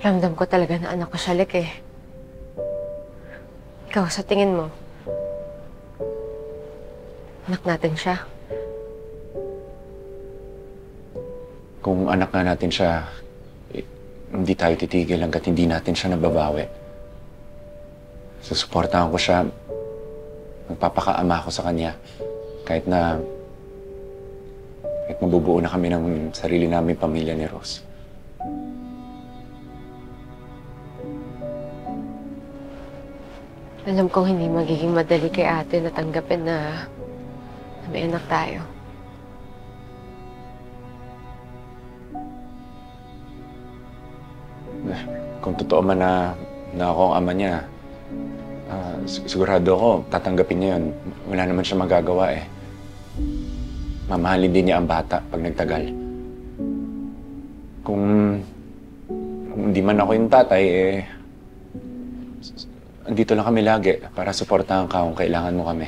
Ramdam ko talaga na anak ko siya, Lik eh. Ikaw, sa tingin mo, anak natin siya? Kung anak nga natin siya, hindi tayo titigil hanggat hindi natin siya nababawi. Susuportahan ko siya. Magpapakaama ako sa kanya. Kahit mabubuo na kami ng sarili naming pamilya ni Rose. Alam kong hindi magiging madali kay ate na tanggapin na may anak tayo. Kung totoo man na ako ang ama niya, sigurado ako tatanggapin niya yun. Wala naman siya magagawa eh. Mamahalin din niya ang bata pag nagtagal. Kung hindi man ako yung tatay, andito lang kami lagi para suportahan ka kung kailangan mo kami.